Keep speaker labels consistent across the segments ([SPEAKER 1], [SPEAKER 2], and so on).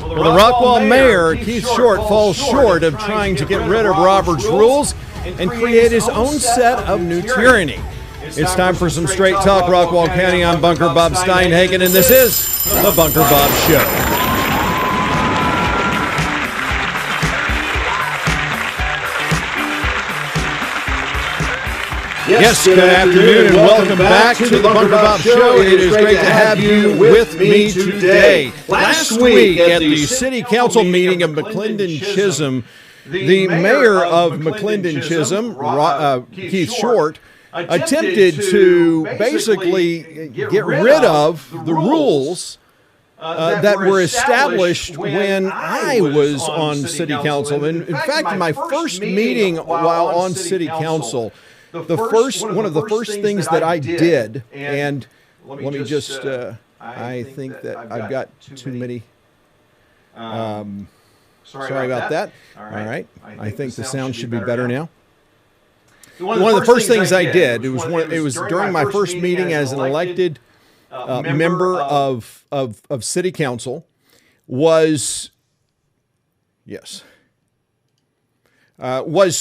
[SPEAKER 1] Well, the Rockwall mayor, Keith Short, falls short of trying to get rid of Robert's rules and create his own set of new tyranny. It's time for some straight talk, Rockwall County. I'm Bunker Bob Steinhagen, and this is the Bunker Bob Show. Yes, good afternoon and welcome back to the Bunker Bob Show. It is great to have you with me today. Last week at the City Council meeting of McLendon-Chisholm, the mayor of McLendon-Chisholm, Keith Short, attempted to basically get rid of the rules that were established when I was on City Council. In fact, my first meeting while on City Council, one of the first things that I did, and let me just, I think that I've got too many, sorry about that. All right, I think the sound should be better now. One of the first things I did, it was during my first meeting as an elected member of City Council, was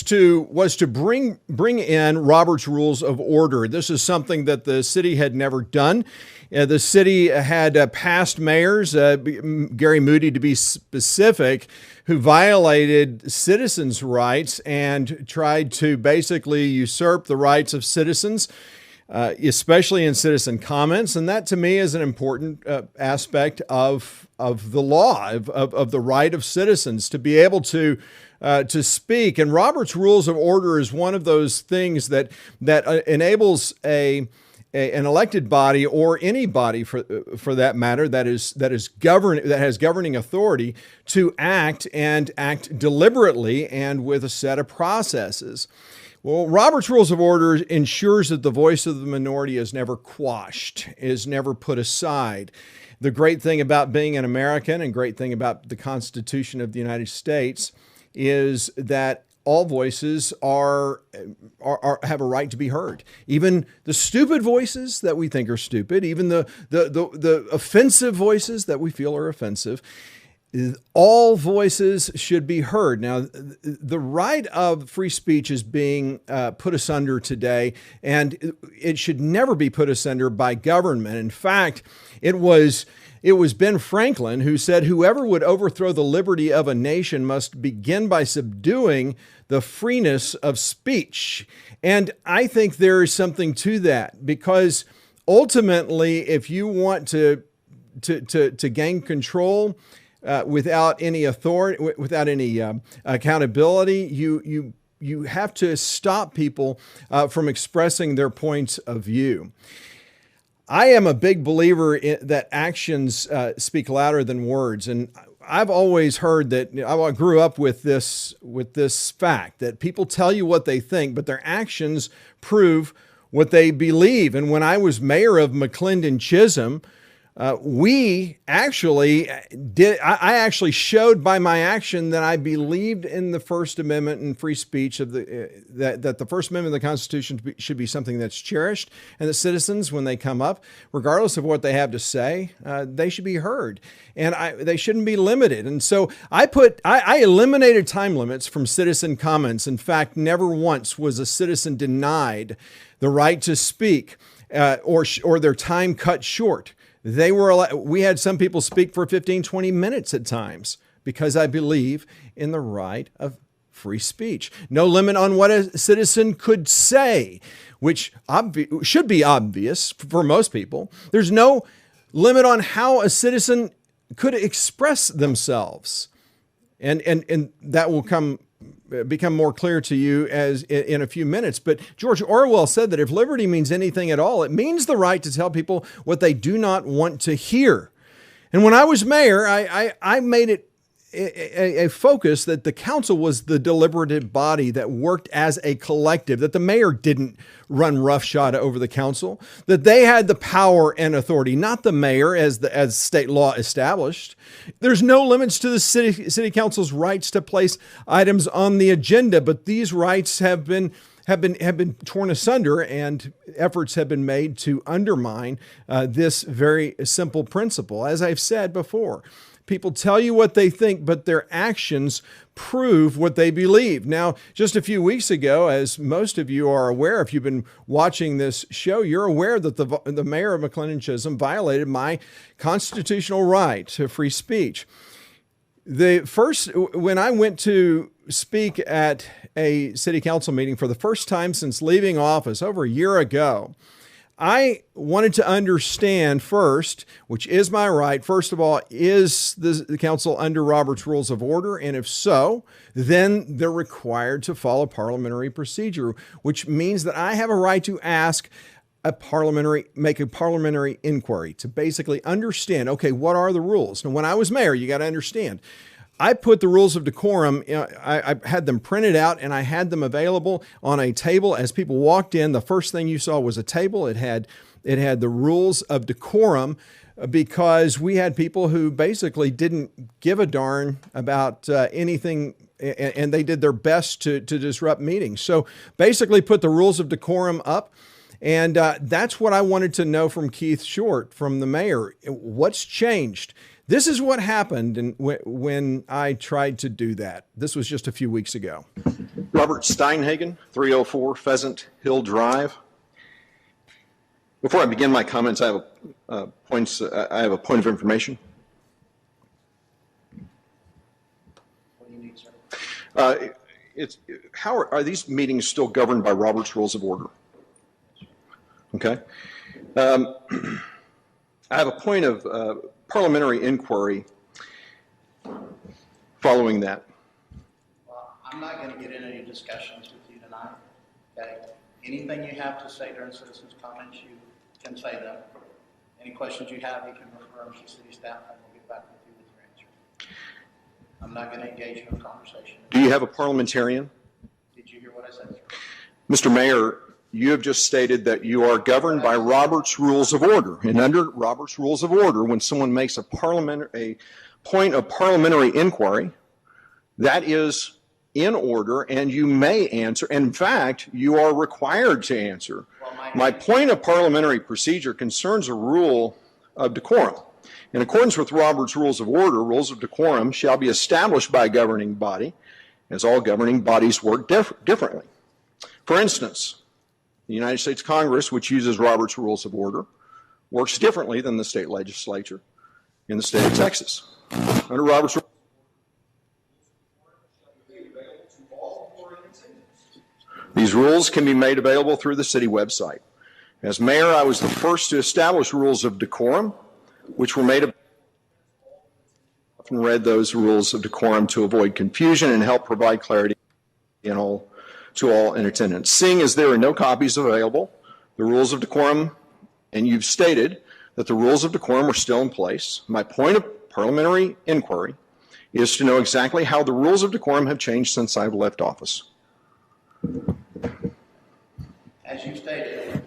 [SPEAKER 1] to bring in Robert's Rules of Order. This is something that the city had never done. The city had past mayors, Gary Moody to be specific, who violated citizens' rights and tried to basically usurp the rights of citizens, especially in citizen comments. And that, to me, is an important aspect of the law, of the right of citizens to be able to speak. And Robert's Rules of Order is one of those things that enables an elected body, or any body for that matter, that has governing authority, to act deliberately and with a set of processes. Well, Robert's Rules of Order ensures that the voice of the minority is never quashed, is never put aside. The great thing about being an American, and great thing about the Constitution of the United States, is that all voices have a right to be heard. Even the stupid voices that we think are stupid, even the offensive voices that we feel are offensive, all voices should be heard. Now, the right of free speech is being put asunder today, and it should never be put asunder by government. In fact, it was Ben Franklin who said, "Whoever would overthrow the liberty of a nation must begin by subduing the freeness of speech." And I think there is something to that, because ultimately, if you want to gain control without any authority, without any accountability, you have to stop people from expressing their points of view. I am a big believer that actions speak louder than words. And I've always heard that, I grew up with this fact that people tell you what they think, but their actions prove what they believe. And when I was mayor of McLendon-Chisholm, I actually showed by my action that I believed in the First Amendment and free speech that the First Amendment of the Constitution should be something that's cherished, and that citizens, when they come up, regardless of what they have to say, they should be heard, and they shouldn't be limited. And so I eliminated time limits from citizen comments. In fact, never once was a citizen denied the right to speak or their time cut short. We had some people speak for 15, 20 minutes at times, because I believe in the right of free speech. No limit on what a citizen could say, which should be obvious for most people. There's no limit on how a citizen could express themselves. And that will become more clear to you as in a few minutes. But George Orwell said that if liberty means anything at all, it means the right to tell people what they do not want to hear. And when I was mayor, I made it a focus that the council was the deliberative body that worked as a collective, that the mayor didn't run roughshod over the council, that they had the power and authority, not the mayor as state law established. There's no limits to the city council's rights to place items on the agenda, but these rights have been torn asunder, and efforts have been made to undermine this very simple principle. As I've said before, people tell you what they think, but their actions prove what they believe. Now, just a few weeks ago, as most of you are aware, if you've been watching this show, you're aware that the mayor of McLendon-Chisholm violated my constitutional right to free speech. When I went to speak at a city council meeting for the first time since leaving office over a year ago, I wanted to understand first, which is my right, first of all, is the council under Robert's Rules of Order? And if so, then they're required to follow parliamentary procedure, which means that I have a right to ask make a parliamentary inquiry to basically understand, okay, what are the rules? Now, when I was mayor, you got to understand, I put the rules of decorum, I had them printed out and I had them available on a table. As people walked in, the first thing you saw was a table. It had the rules of decorum, because we had people who basically didn't give a darn about anything, and they did their best to disrupt meetings. So basically put the rules of decorum up. And that's what I wanted to know from Keith Short, from the mayor. What's changed? This is what happened when I tried to do that. This was just a few weeks ago.
[SPEAKER 2] Robert Steinhagen, 304 Pheasant Hill Drive. Before I begin my comments, I have a point of information.
[SPEAKER 3] What do you need, sir?
[SPEAKER 2] How are these meetings still governed by Robert's Rules of Order? Okay. I have a point of parliamentary inquiry following that.
[SPEAKER 3] Well, I'm not going to get into any discussions with you tonight. Okay. Anything you have to say during citizens' comments, you can say them. Any questions you have, you can refer them to city staff, and we'll get back with you with your answers. I'm not going to engage in a conversation.
[SPEAKER 2] Do you have a parliamentarian?
[SPEAKER 3] Did you hear what I said, sir?
[SPEAKER 2] Mr. Mayor, you have just stated that you are governed by Robert's Rules of Order. And under Robert's Rules of Order, when someone makes a point of parliamentary inquiry, that is in order, and you may answer. In fact, you are required to answer.
[SPEAKER 3] Well,
[SPEAKER 2] my point of parliamentary procedure concerns a rule of decorum. In accordance with Robert's Rules of Order, rules of decorum shall be established by a governing body, as all governing bodies work differently. For instance, the United States Congress, which uses Robert's Rules of Order, works differently than the state legislature in the state of Texas. Under Robert's Rules of Order, these rules can be made available through the city website. As mayor, I was the first to establish rules of decorum, which were made available. I often read those rules of decorum to avoid confusion and help provide clarity to all in attendance. Seeing as there are no copies available, the rules of decorum, and you've stated that the rules of decorum are still in place, my point of parliamentary inquiry is to know exactly how the rules of decorum have changed since I've left office.
[SPEAKER 3] As you stated,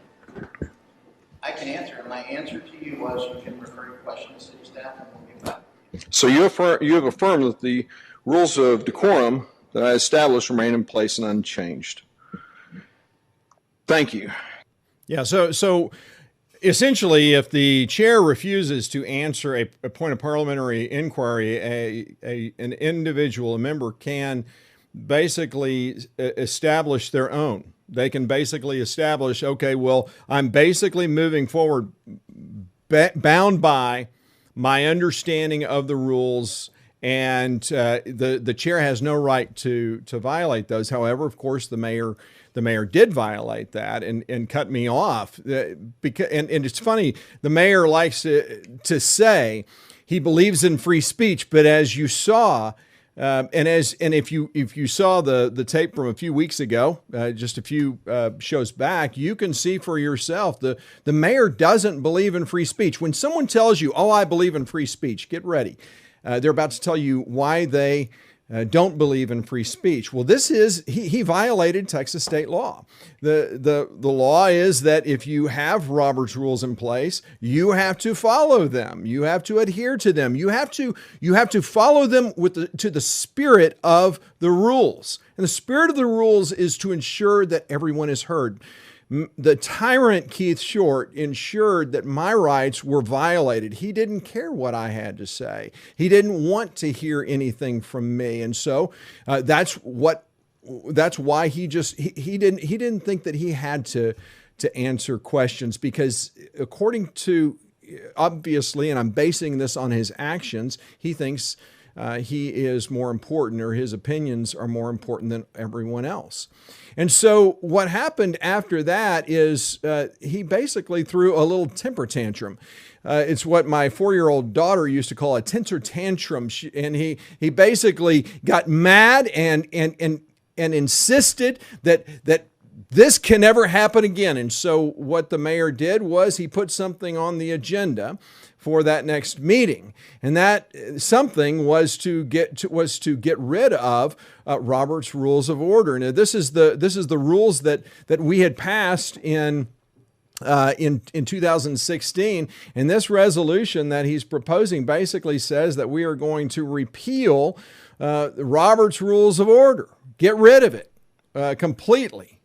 [SPEAKER 3] I can answer, and my answer to you was you can refer your question to city staff, and we'll get back.
[SPEAKER 2] So you have affirmed that the rules of decorum that I established remain in place and unchanged. Thank you.
[SPEAKER 1] Yeah, so essentially, if the chair refuses to answer a point of parliamentary inquiry, an individual, a member, can basically establish their own. They can basically establish, okay, well, I'm basically moving forward bound by my understanding of the rules, and the chair has no right to violate those. However, of course, the mayor did violate that and cut me off. And it's funny, the mayor likes to say he believes in free speech, but as you saw, and if you saw the tape from a few weeks ago, just a few shows back, you can see for yourself the mayor doesn't believe in free speech. When someone tells you, "Oh, I believe in free speech," get ready. They're about to tell you why they don't believe in free speech. Well, he violated Texas state law. The law is that if you have Robert's rules in place, you have to follow them. You have to adhere to them. You have to follow them to the spirit of the rules. And the spirit of the rules is to ensure that everyone is heard. the tyrant Keith Short ensured that my rights were violated. He didn't care what I had to say. He didn't want to hear anything from me. And so that's why he didn't think that he had to answer questions, because according to, obviously, and I'm basing this on his actions, he thinks he is more important, or his opinions are more important than everyone else. And so what happened after that is he basically threw a little temper tantrum. It's what my 4-year-old daughter used to call a temper tantrum. And he basically got mad and insisted that this can never happen again. And so what the mayor did was he put something on the agenda for that next meeting, and that something was to get rid of Robert's Rules of Order. Now, this is the rules that we had passed in 2016, and this resolution that he's proposing basically says that we are going to repeal Robert's Rules of Order, get rid of it completely.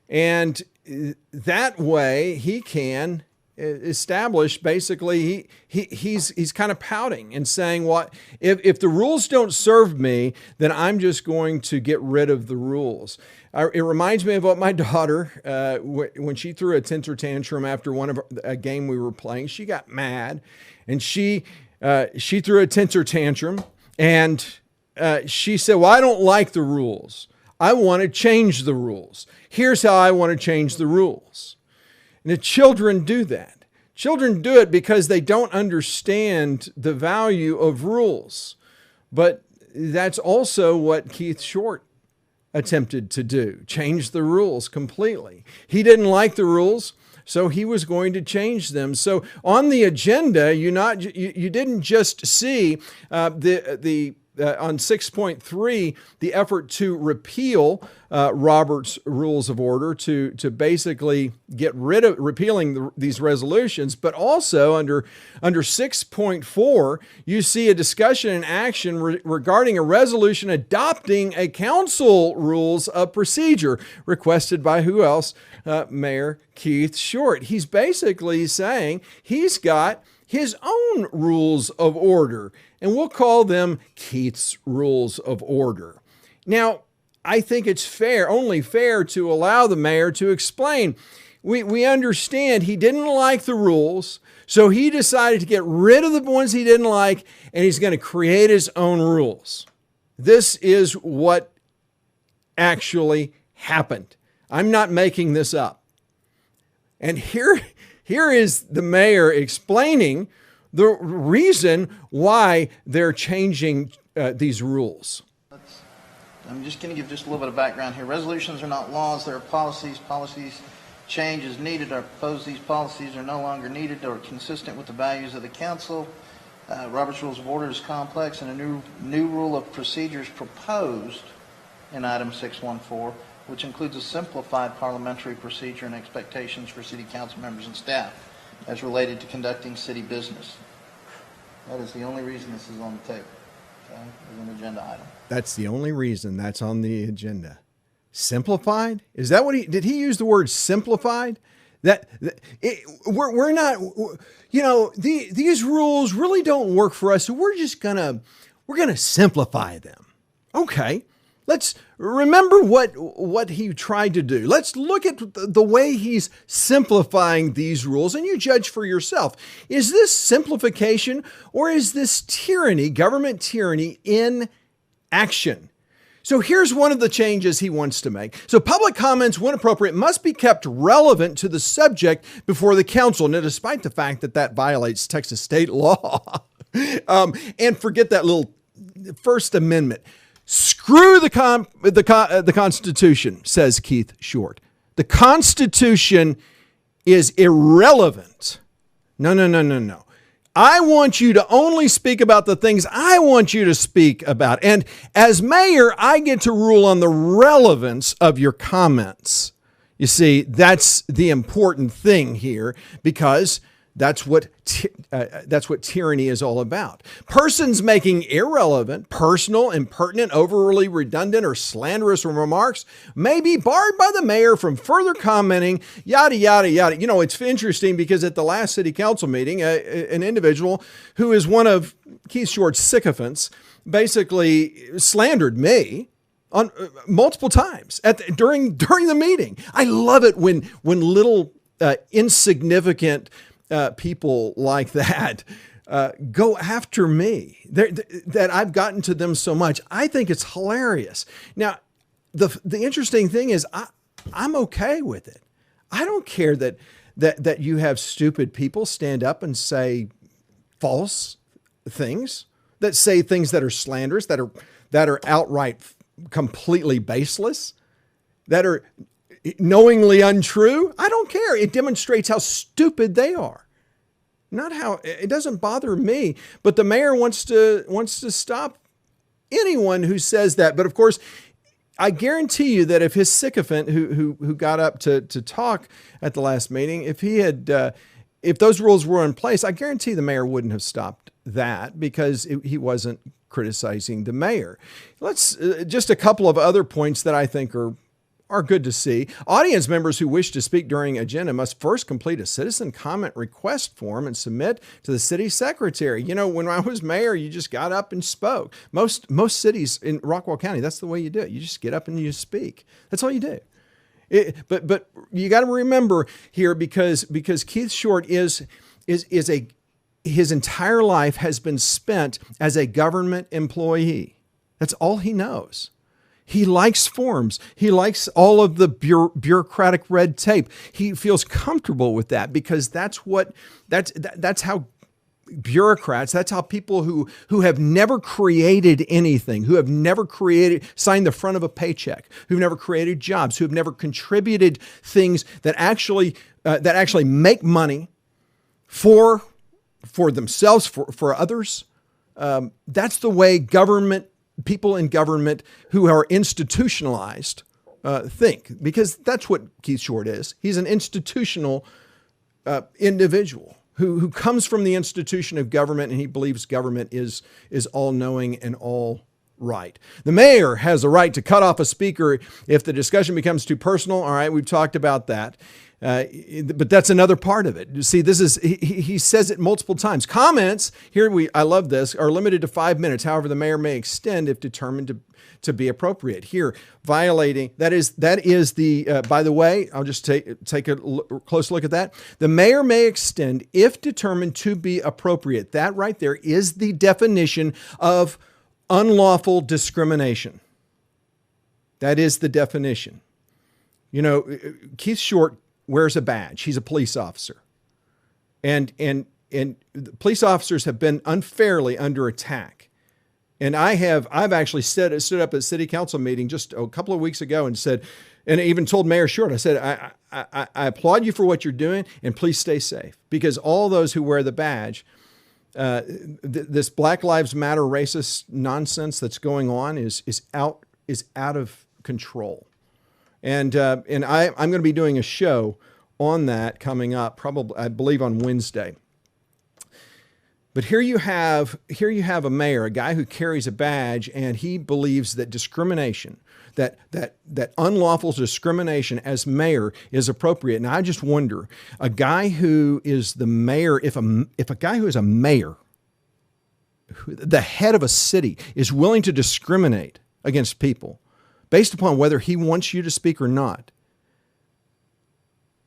[SPEAKER 1] And that way he can establish, basically, he's kind of pouting and saying, what if the rules don't serve me, then I'm just going to get rid of the rules. It reminds me of what my daughter, when she threw a temper tantrum after a game we were playing. She got mad, and she threw a temper tantrum, and she said, well, I don't like the rules. I want to change the rules. Here's how I want to change the rules. And the children do that. Children do it because they don't understand the value of rules. But that's also what Keith Short attempted to do, change the rules completely. He didn't like the rules, so he was going to change them. So on the agenda, you didn't just see on 6.3, the effort to repeal Robert's Rules of Order, to basically get rid of repealing these resolutions, but also under 6.4, you see a discussion and action regarding a resolution adopting a council rules of procedure requested by who else? Mayor Keith Short. He's basically saying he's got his own rules of order, and we'll call them Keith's Rules of Order. Now, I think it's only fair to allow the mayor to explain. We understand he didn't like the rules, so he decided to get rid of the ones he didn't like, and he's going to create his own rules. This is what actually happened. I'm not making this up. And here is the mayor explaining the reason why they're changing these rules.
[SPEAKER 3] I'm just going to give just a little bit of background here. Resolutions are not laws, they're policies. Policies change as needed or proposed. These policies are no longer needed or consistent with the values of the council. Robert's Rules of Order is complex, and a new rule of procedure is proposed in item 614, which includes a simplified parliamentary procedure and expectations for city council members and staff as related to conducting city business. That is the only reason this is on the table, okay, as an agenda item.
[SPEAKER 1] That's the only reason that's on the agenda. Simplified? Is that what did he use the word simplified? We're not, these rules really don't work for us, so we're gonna simplify them. Okay. Let's remember what he tried to do. Let's look at the way he's simplifying these rules, and you judge for yourself. Is this simplification, or is this tyranny, government tyranny in action? So here's one of the changes he wants to make. So public comments, when appropriate, must be kept relevant to the subject before the council. Now, despite the fact that violates Texas state law, and forget that little First Amendment. Screw the Constitution, says Keith Short. The Constitution is irrelevant. No. I want you to only speak about the things I want you to speak about. And as mayor, I get to rule on the relevance of your comments. You see, that's the important thing here, because That's what tyranny is all about. Persons making irrelevant, personal, impertinent, overly redundant, or slanderous remarks may be barred by the mayor from further commenting, yada, yada, yada. You know, it's interesting because at the last city council meeting, an individual who is one of Keith Short's sycophants basically slandered me on multiple times during the meeting. I love it when little insignificant people like that go after me, that I've gotten to them so much. I think it's hilarious. Now, the interesting thing is I'm okay with it. I don't care that you have stupid people stand up and say false things, that say things that are slanderous, that are outright completely baseless, that are knowingly untrue. I don't care. It demonstrates how stupid they are. Not how, it doesn't bother me, but the mayor wants to stop anyone who says that. But of course, I guarantee you that if his sycophant who got up to talk at the last meeting, if those rules were in place, I guarantee the mayor wouldn't have stopped that because he wasn't criticizing the mayor. Let's just a couple of other points that I think are good to see. Audience members who wish to speak during agenda must first complete a citizen comment request form and submit to the city secretary. You know, when I was mayor, you just got up and spoke. Most cities in Rockwall County, that's the way you do it. You just get up and you speak. That's all you do. But you got to remember here, because Keith Short his entire life has been spent as a government employee. That's all he knows. He likes forms. He likes all of the bureaucratic red tape. He feels comfortable with that because that's how bureaucrats, that's how people who have never created anything, who have never signed the front of a paycheck, who've never created jobs, who've never contributed things that actually make money for themselves, for others. That's the way people in government who are institutionalized think, because that's what Keith Short is. He's an institutional individual who comes from the institution of government, and he believes government is all-knowing and all right. The mayor has a right to cut off a speaker if the discussion becomes too personal. All right, we've talked about that. But that's another part of it. You see, he says it multiple times. Comments, I love this, are limited to 5 minutes. However, the mayor may extend if determined to be appropriate. Here, violating, that is the, by the way, I'll just take a close look at that. The mayor may extend if determined to be appropriate. That right there is the definition of unlawful discrimination. That is the definition. You know, Keith Short wears a badge. He's a police officer. And police officers have been unfairly under attack. And I've actually stood up at a city council meeting just a couple of weeks ago and said, and I even told Mayor Short, I said, I applaud you for what you're doing, and please stay safe, because all those who wear the badge, this Black Lives Matter racist nonsense that's going on is out of control. And I'm going to be doing a show on that coming up, probably, I believe, on Wednesday. But here you have a mayor, a guy who carries a badge, and he believes that discrimination, that unlawful discrimination as mayor is appropriate. And I just wonder, a guy who is the mayor, if a guy who is a mayor, the head of a city, is willing to discriminate against people based upon whether he wants you to speak or not,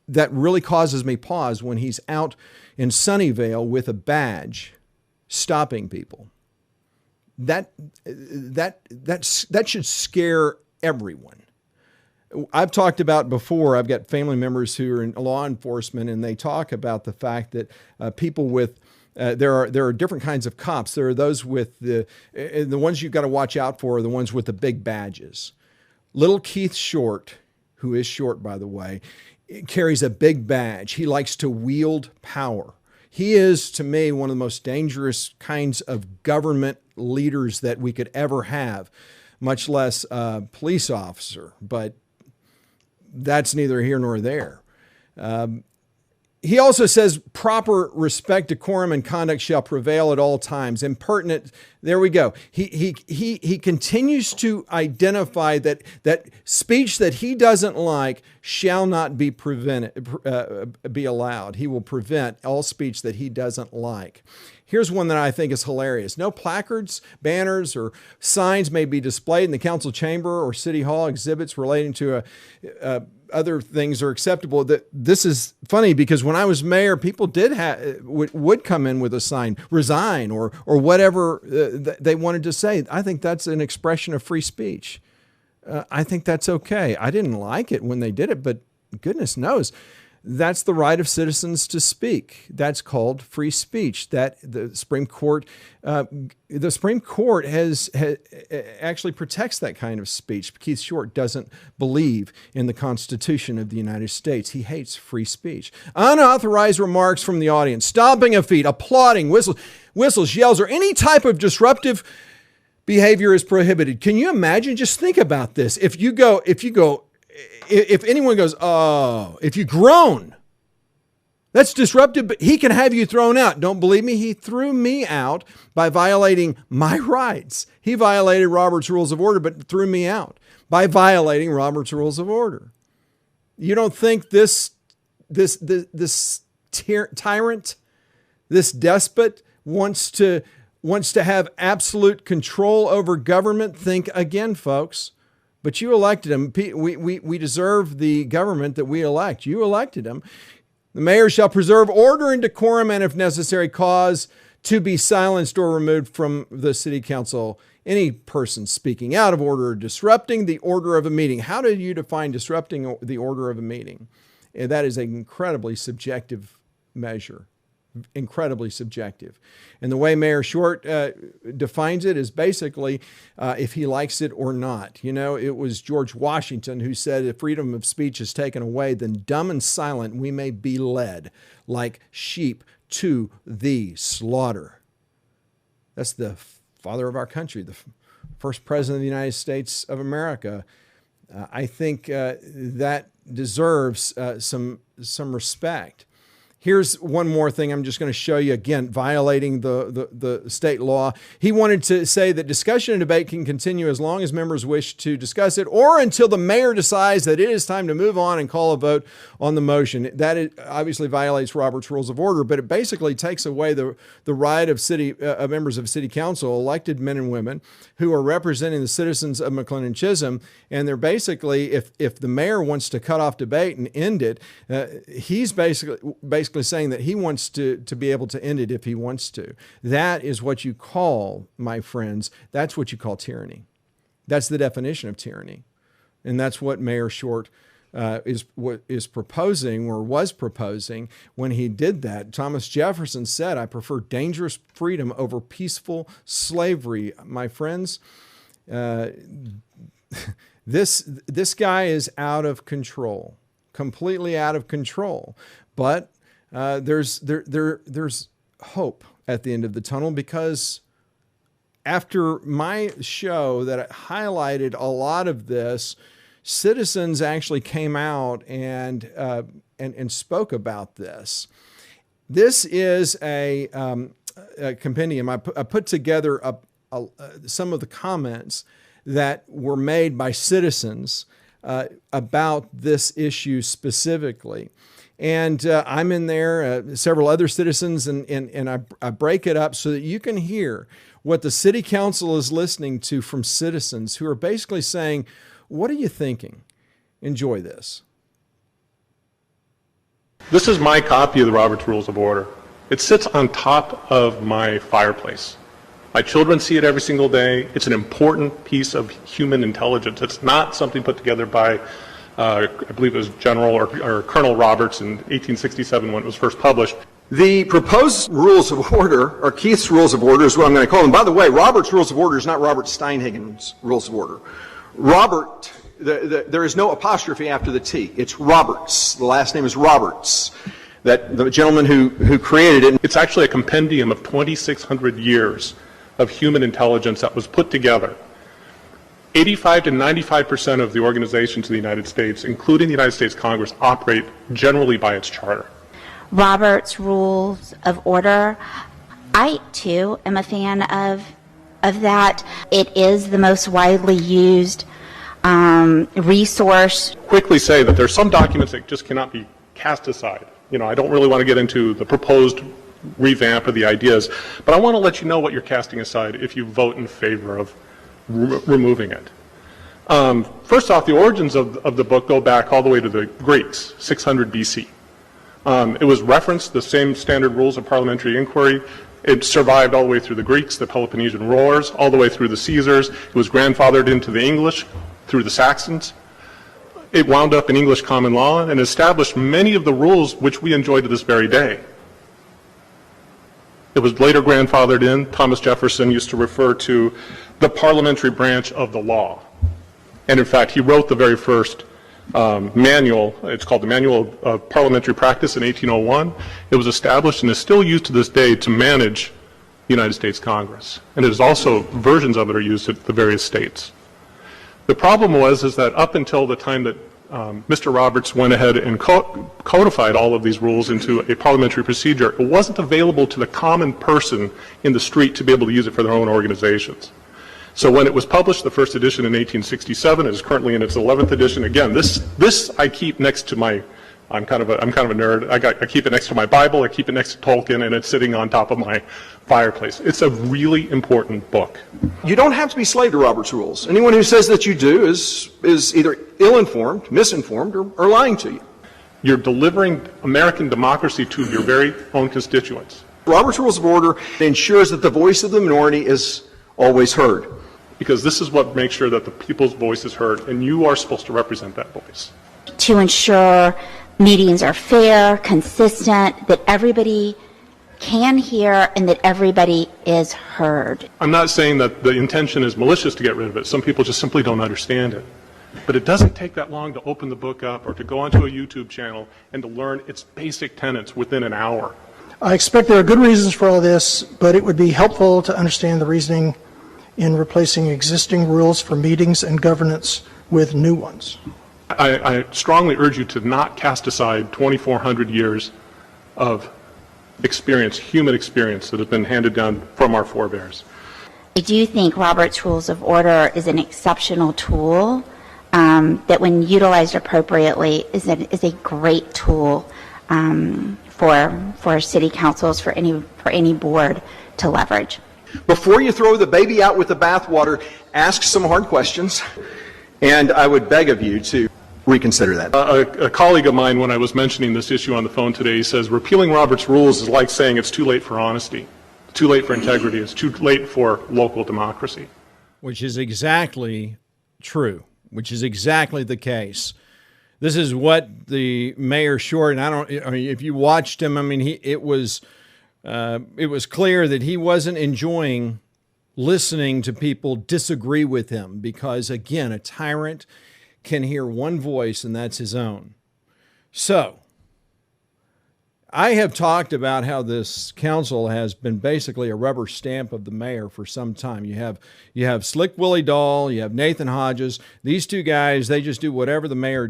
[SPEAKER 1] that really causes me pause when he's out in Sunnyvale with a badge stopping people. That should scare everyone. I've talked about before, I've got family members who are in law enforcement, and they talk about the fact that people with there are different kinds of cops. There are those with the ones you've got to watch out for are the ones with the big badges. Little Keith Short, who is short, by the way, carries a big badge. He likes to wield power. He is, to me, one of the most dangerous kinds of government leaders that we could ever have, much less a police officer. But that's neither here nor there. He also says proper respect, decorum, and conduct shall prevail at all times. Impertinent. There we go. He continues to identify that speech that he doesn't like shall not be be allowed. He will prevent all speech that he doesn't like. Here's one that I think is hilarious. No placards, banners, or signs may be displayed in the council chamber or city hall. Exhibits relating to other things are acceptable. This is funny because when I was mayor, people would come in with a sign, resign, or whatever they wanted to say. I think that's an expression of free speech. I think that's okay. I didn't like it when they did it, but goodness knows, that's the right of citizens to speak. That's called free speech. That the Supreme Court has actually protects that kind of speech. Keith Short doesn't believe in the Constitution of the United States. He hates free speech. Unauthorized remarks from the audience, stomping of feet, applauding, whistles, yells, or any type of disruptive behavior is prohibited. Can you imagine? Just think about this. If anyone goes, oh, if you groan, that's disruptive, but he can have you thrown out. Don't believe me? He threw me out by violating my rights. He violated Robert's Rules of Order, but threw me out by violating Robert's Rules of Order. You don't think this tyrant, this despot wants to have absolute control over government? Think again, folks. But you elected him. We deserve the government that we elect. You elected him. The mayor shall preserve order and decorum, and if necessary, cause to be silenced or removed from the city council any person speaking out of order or disrupting the order of a meeting. How do you define disrupting the order of a meeting? That is an incredibly subjective measure. Incredibly subjective. And the way Mayor Short defines it is basically if he likes it or not. You know, it was George Washington who said, if freedom of speech is taken away, then dumb and silent we may be led like sheep to the slaughter. That's the father of our country, the first president of the United States of America. I think that deserves some respect. Here's one more thing I'm just going to show you, again, violating the state law. He wanted to say that discussion and debate can continue as long as members wish to discuss it or until the mayor decides that it is time to move on and call a vote on the motion. That obviously violates Robert's Rules of Order, but it basically takes away the right of members of city council, elected men and women, who are representing the citizens of McLendon-Chisholm. And they're basically, if the mayor wants to cut off debate and end it, he's basically saying that he wants to be able to end it if he wants to. That is what you call, my friends, that's what you call tyranny. That's the definition of tyranny. And that's what Mayor Short is proposing or was proposing when he did that. Thomas Jefferson said, I prefer dangerous freedom over peaceful slavery. My friends, this guy is out of control, completely out of control. But there's hope at the end of the tunnel, because after my show that highlighted a lot of this, citizens actually came out and spoke about this. This is a compendium. I put together some of the comments that were made by citizens about this issue specifically. And I'm in there, several other citizens, and I break it up so that you can hear what the city council is listening to from citizens who are basically saying, what are you thinking? Enjoy this.
[SPEAKER 4] This is my copy of the Robert's Rules of Order. It sits on top of my fireplace. My children see it every single day. It's an important piece of human intelligence. It's not something put together by I believe it was General or Colonel Roberts in 1867 when it was first published.
[SPEAKER 2] The proposed rules of order, or Keith's rules of order is what I'm going to call them. By the way, Robert's rules of order is not Robert Steinhagen's rules of order. Robert, there is no apostrophe after the T. It's Roberts. The last name is Roberts. That the gentleman who created it.
[SPEAKER 4] It's actually a compendium of 2,600 years of human intelligence that was put together. 85 to 95% of the organizations in the United States, including the United States Congress, operate generally by its charter.
[SPEAKER 5] Robert's Rules of Order. I, too, am a fan of that. It is the most widely used resource.
[SPEAKER 4] Quickly say that there's some documents that just cannot be cast aside. You know, I don't really want to get into the proposed revamp of the ideas, but I want to let you know what you're casting aside if you vote in favor of removing it. First off, the origins of the book go back all the way to the Greeks, 600 BC. It was referenced, the same standard rules of parliamentary inquiry. It survived all the way through the Greeks, the Peloponnesian Wars, all the way through the Caesars. It was grandfathered into the English through the Saxons. It wound up in English common law and established many of the rules which we enjoy to this very day. It was later grandfathered in. Thomas Jefferson used to refer to the parliamentary branch of the law. And in fact, he wrote the very first manual. It's called the Manual of Parliamentary Practice in 1801. It was established and is still used to this day to manage the United States Congress. And there's also versions of it are used at the various states. The problem is that up until the time that Mr. Roberts went ahead and codified all of these rules into a parliamentary procedure, it wasn't available to the common person in the street to be able to use it for their own organizations. So when it was published, the first edition in 1867, it is currently in its 11th edition. Again, this I keep next to my, I'm kind of a nerd. I keep it next to my Bible, I keep it next to Tolkien, and it's sitting on top of my fireplace. It's a really important book.
[SPEAKER 2] You don't have to be slave to Robert's Rules. Anyone who says that you do is either ill-informed, misinformed, or lying to you.
[SPEAKER 4] You're delivering American democracy to your very own constituents.
[SPEAKER 2] Robert's Rules of Order ensures that the voice of the minority is always heard.
[SPEAKER 4] Because this is what makes sure that the people's voice is heard, and you are supposed to represent that voice.
[SPEAKER 5] To ensure meetings are fair, consistent, that everybody can hear and that everybody is heard.
[SPEAKER 4] I'm not saying that the intention is malicious to get rid of it. Some people just simply don't understand it. But it doesn't take that long to open the book up or to go onto a YouTube channel and to learn its basic tenets within an hour.
[SPEAKER 6] I expect there are good reasons for all this, but it would be helpful to understand the reasoning in replacing existing rules for meetings and governance with new ones.
[SPEAKER 4] I strongly urge you to not cast aside 2,400 years of experience, human experience that has been handed down from our forebears.
[SPEAKER 5] I do think Robert's Rules of Order is an exceptional tool that when utilized appropriately is a great tool for city councils, for any board to leverage.
[SPEAKER 2] Before you throw the baby out with the bathwater, ask some hard questions, and I would beg of you to reconsider that.
[SPEAKER 4] A colleague of mine, when I was mentioning this issue on the phone today, he says repealing Robert's Rules is like saying it's too late for honesty, it's too late for integrity, it's too late for local democracy.
[SPEAKER 1] Which is exactly true, which is exactly the case. This is what the Mayor Short, and if you watched him, I mean, it was clear that he wasn't enjoying listening to people disagree with him because, again, a tyrant can hear one voice, and that's his own. So I have talked about how this council has been basically a rubber stamp of the mayor for some time. You have Slick Willie Dahl, you have Nathan Hodges. These two guys, they just do whatever the mayor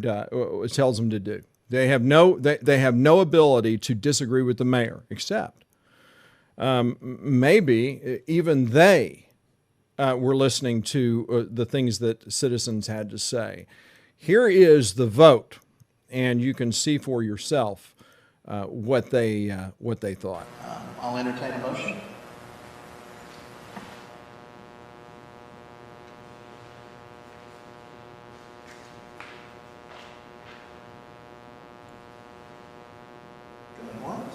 [SPEAKER 1] tells them to do. They have no ability to disagree with the mayor, except maybe even they were listening to the things that citizens had to say. Here is the vote, and you can see for yourself what they thought.
[SPEAKER 3] I'll entertain a motion. Going once.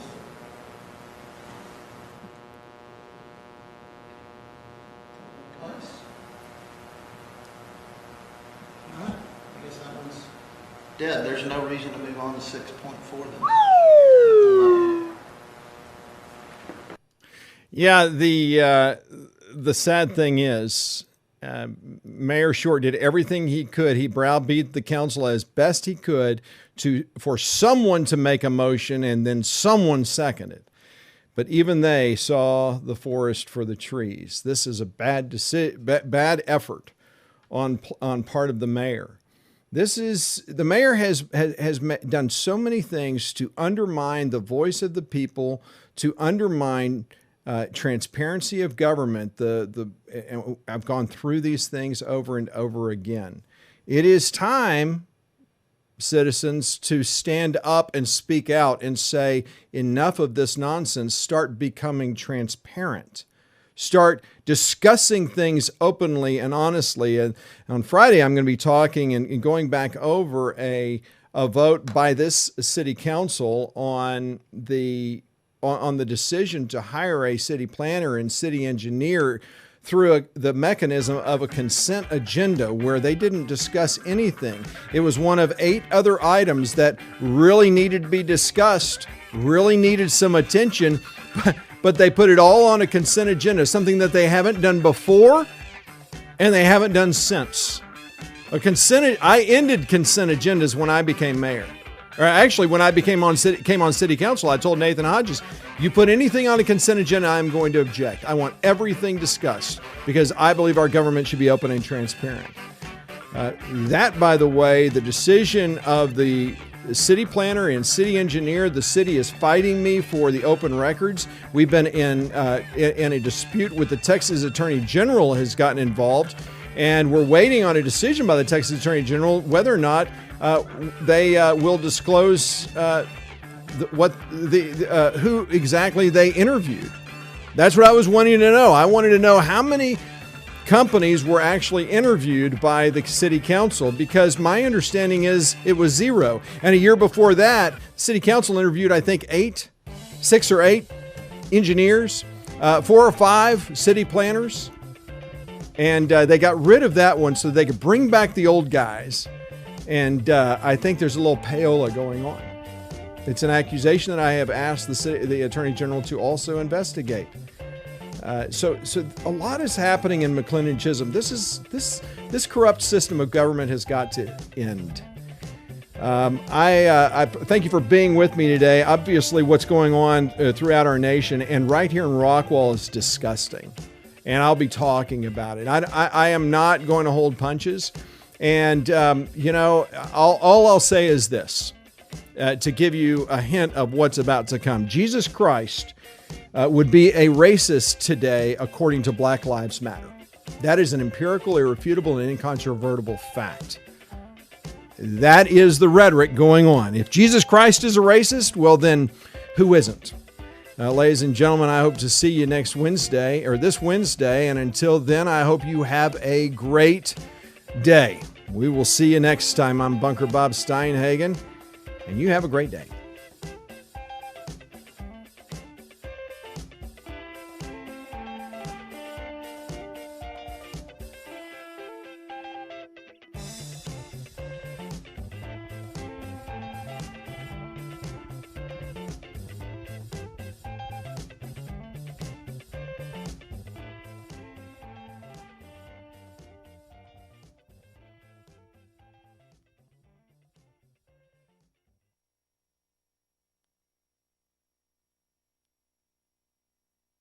[SPEAKER 3] Twice. All right. I guess that one's dead. There's no reason to move on to 6.4 then.
[SPEAKER 1] Yeah, the sad thing is, Mayor Short did everything he could. He browbeat the council as best he could for someone to make a motion, and then someone seconded. But even they saw the forest for the trees. This is a bad effort on part of the mayor. The mayor has done so many things to undermine the voice of the people, to undermine transparency of government. And I've gone through these things over and over again. It is time, citizens, to stand up and speak out and say, enough of this nonsense. Start becoming transparent. Start discussing things openly and honestly. And on Friday, I'm going to be talking and going back over a vote by this city council on the decision to hire a city planner and city engineer through the mechanism of a consent agenda where they didn't discuss anything. It was one of 8 other items that really needed to be discussed, really needed some attention, but they put it all on a consent agenda, something that they haven't done before and they haven't done since. I ended consent agendas when I became mayor. Or actually, when I came on city council, I told Nathan Hodges, you put anything on a consent agenda, I'm going to object. I want everything discussed because I believe our government should be open and transparent. That, by the way, the decision of the city planner and city engineer, the city is fighting me for the open records. We've been in a dispute with the Texas Attorney General has gotten involved, and we're waiting on a decision by the Texas Attorney General whether or not they will disclose who exactly they interviewed. That's what I was wanting to know. I wanted to know how many companies were actually interviewed by the city council, because my understanding is it was 0. And a year before that, city council interviewed, I think, 6 or 8 engineers, 4 or 5 city planners. And they got rid of that one so they could bring back the old guys. And I think there's a little payola going on. It's an accusation that I have asked the Attorney General to also investigate. So a lot is happening in McLendon-Chisholm. This corrupt system of government has got to end. I thank you for being with me today. Obviously, what's going on throughout our nation and right here in Rockwall is disgusting. And I'll be talking about it. I am not going to hold punches. And, all I'll say is this, to give you a hint of what's about to come. Jesus Christ would be a racist today, according to Black Lives Matter. That is an empirical, irrefutable, and incontrovertible fact. That is the rhetoric going on. If Jesus Christ is a racist, well, then who isn't? Ladies and gentlemen, I hope to see you this Wednesday. And until then, I hope you have a great day. We will see you next time. I'm Bunker Bob Steinhagen, and you have a great day.